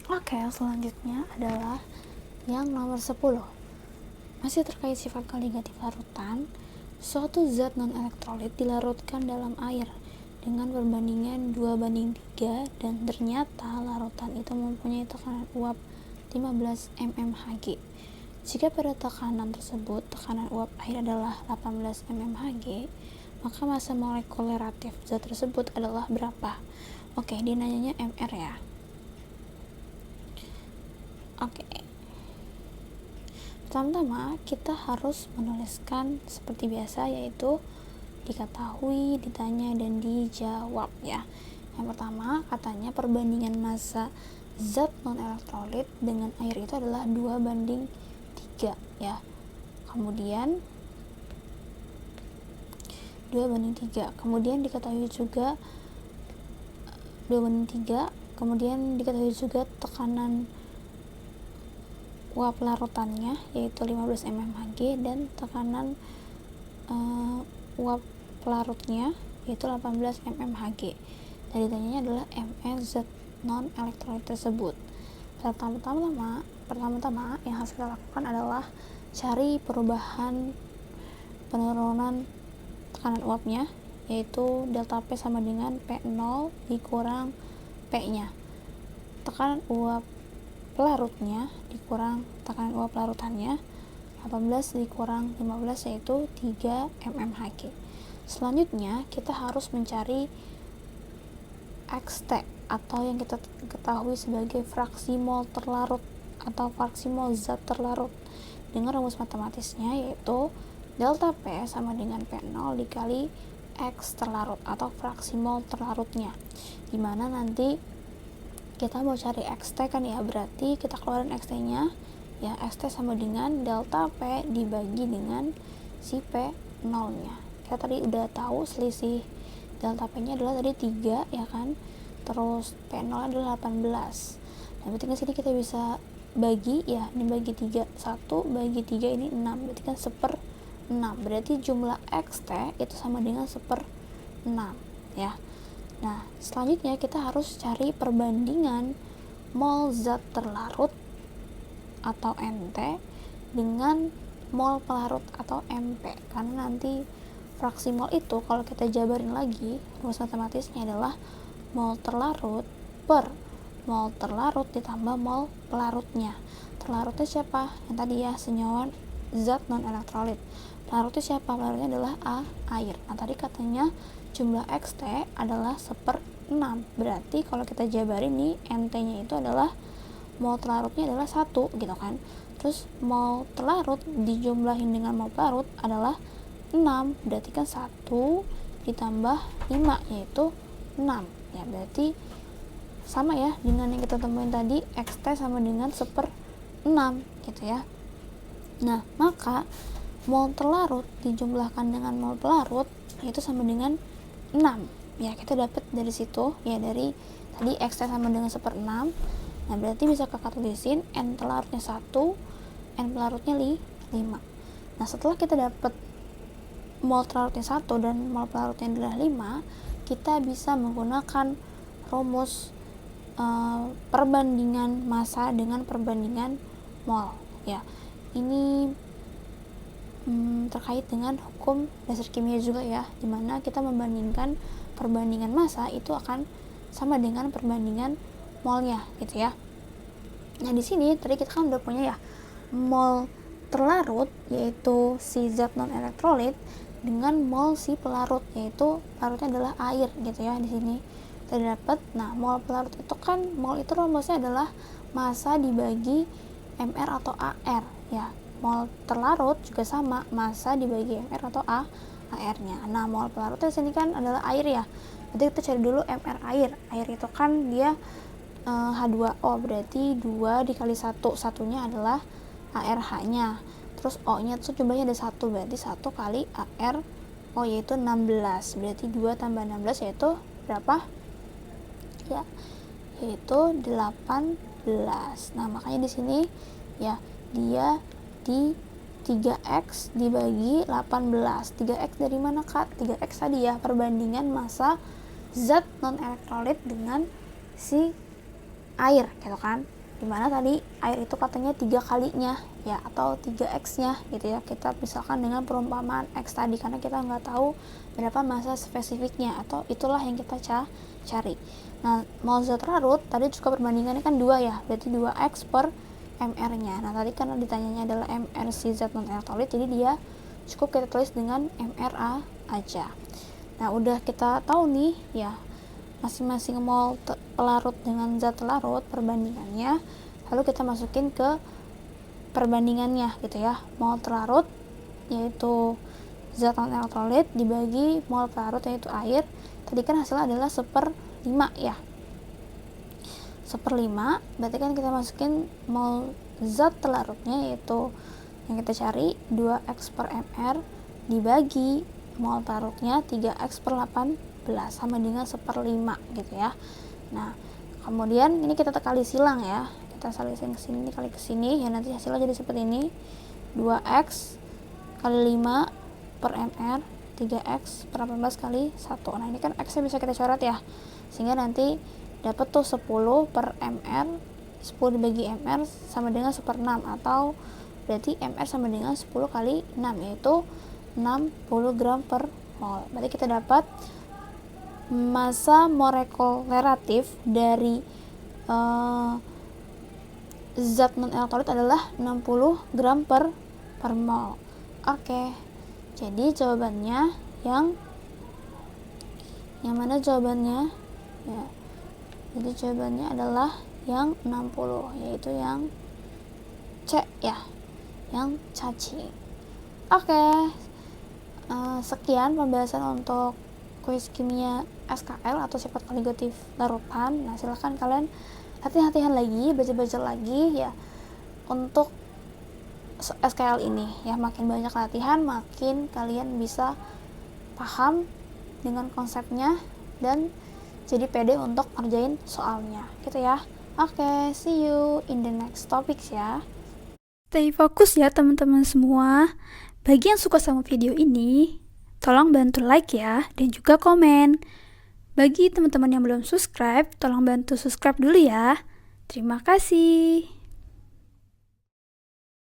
Oke, selanjutnya adalah yang nomor 10. Masih terkait sifat koligatif larutan, suatu zat non-elektrolit dilarutkan dalam air dengan perbandingan 2:3 dan ternyata larutan itu mempunyai tekanan uap 15 mmHg. Jika pada tekanan tersebut tekanan uap air adalah 18 mmHg, maka massa molekuler reaktif zat tersebut adalah berapa? Oke, dinanyanya MR ya. Oke. Pertama-tama kita harus menuliskan seperti biasa, yaitu diketahui, ditanya, dan dijawab ya. Yang pertama katanya perbandingan massa zat non-elektrolit dengan air itu adalah 2:3 ya. Kemudian 2:3. Kemudian diketahui juga 2:3. Kemudian diketahui juga tekanan uap larutannya yaitu 15 mmHg dan tekanan uap pelarutnya yaitu 18 mmHg. Dan ditanyanya adalah Me zat non elektrolit tersebut. Pertama-tama yang harus kita lakukan adalah cari perubahan penurunan tekanan uapnya, yaitu delta P sama dengan P0 dikurang P-nya. Tekanan uap pelarutnya dikurang tekanan uap larutannya 18 dikurang 15 yaitu 3 mmHg. Selanjutnya kita harus mencari XT atau yang kita ketahui sebagai fraksi mol terlarut atau fraksi mol zat terlarut dengan rumus matematisnya, yaitu delta P sama dengan P0 dikali X terlarut atau fraksi mol terlarutnya, dimana nanti kita mau cari XT kan ya, berarti kita keluarin XT-nya ya, XT sama dengan delta P dibagi dengan si P0-nya. Kita tadi udah tahu selisih delta P-nya adalah tadi 3 ya kan, terus P0 adalah 18. Nah berarti kan sini kita bisa bagi ya, ini bagi 3, 1 bagi 3 ini 6, berarti kan 1/6, berarti jumlah XT itu sama dengan 1/6 ya. Nah, selanjutnya kita harus cari perbandingan mol zat terlarut atau MT dengan mol pelarut atau MP, karena nanti fraksi mol itu kalau kita jabarin lagi rumus matematisnya adalah mol terlarut per mol terlarut ditambah mol pelarutnya. Terlarutnya siapa? Yang tadi ya, senyawa zat non elektrolit. Pelarutnya siapa? Pelarutnya adalah air. Nah tadi katanya jumlah XT adalah 1/6, berarti kalau kita jabarin nih NT-nya itu adalah mol terlarutnya adalah 1 gitu kan. Terus mol terlarut dijumlahin dengan mol pelarut adalah 6, berarti kan 1 ditambah 5 yaitu 6 ya, berarti sama ya dengan yang kita temuin tadi, XT sama dengan 1/6 gitu ya. Nah maka mol terlarut dijumlahkan dengan mol pelarut itu sama dengan 6 ya, kita dapat dari situ ya, dari tadi XT sama dengan 1/6. Nah berarti bisa kakak tulisin N terlarutnya 1, N pelarutnya 5. Nah setelah kita dapat mol terlarutnya 1 dan mol pelarutnya adalah 5, kita bisa menggunakan rumus perbandingan massa dengan perbandingan mol ya. Ini terkait dengan hukum dasar kimia juga ya, dimana kita membandingkan perbandingan massa itu akan sama dengan perbandingan molnya gitu ya. Nah di sini tadi kita kan udah punya ya mol terlarut yaitu si zat non elektrolit dengan mol si pelarut yaitu pelarutnya adalah air gitu ya. Di sini kita dapat, nah mol pelarut itu kan, mol itu rumusnya adalah massa dibagi MR atau AR ya. Mol terlarut juga sama, massa dibagi MR atau AR-nya. Nah, mol pelarutnya sini kan adalah air ya. Jadi kita cari dulu MR air. Air itu kan dia H2O, berarti 2 dikali 1. Satunya adalah ARH-nya. Terus O-nya tuh jumlahnya ada 1, berarti 1 kali ARO yaitu 16. Berarti 2 tambah 16 yaitu berapa? Ya, yaitu 18. Nah, makanya di sini ya dia di 3x dibagi 18. 3x dari mana kak? 3x tadi ya, perbandingan massa zat non elektrolit dengan si air gitu kan. dimana tadi air itu katanya 3 kalinya ya, atau 3x nya gitu ya. Kita misalkan dengan perumpamaan x tadi, karena kita nggak tahu berapa massa spesifiknya, atau itulah yang kita cari. Nah, mol zat larut tadi juga perbandingannya kan 2 ya, berarti 2x per mr nya. Nah, tadi karena ditanyanya adalah mr si zat non elektrolit, jadi dia cukup kita tulis dengan mra aja. Nah, udah kita tahu nih ya masing-masing mol pelarut dengan zat larut perbandingannya, lalu kita masukin ke perbandingannya gitu ya. Mol terlarut yaitu zat non elektrolit dibagi mol pelarut yaitu air, tadi kan hasilnya adalah 1/5 ya, 1/5, berarti kan kita masukin mol zat terlarutnya yaitu yang kita cari 2x per mr dibagi mol pelarutnya 3x per 18 sama dengan 1/5 gitu ya. Nah, kemudian ini kita kali silang ya, kita salisin ke sini kali ke sini ya, nanti hasilnya jadi seperti ini, 2x kali 5 per mr 3x per 18 kali 1. Nah, ini kan x nya bisa kita coret ya, sehingga nanti dapat tuh 10 per mr, 10 dibagi mr sama dengan 1/6, atau berarti mr sama dengan 10 kali 6 yaitu 60 gram per mol. Berarti kita dapat massa molekul relatif dari zat non elektrolit adalah 60 gram per mol. Oke, jadi jawabannya yang mana jawabannya ya, jadi jawabannya adalah yang 60, yaitu yang C ya, yang cacing. Oke, sekian pembahasan untuk kuis kimia SKL atau sifat koligatif larutan. Nah, silahkan kalian latihan lagi, baca-baca lagi ya untuk SKL ini ya. Makin banyak latihan, makin kalian bisa paham dengan konsepnya dan jadi pede untuk ngerjain soalnya gitu ya. Oke, see you in the next topics ya. Stay fokus ya teman-teman semua. Bagi yang suka sama video ini, tolong bantu like ya, dan juga komen. Bagi teman-teman yang belum subscribe, tolong bantu subscribe dulu ya. Terima kasih.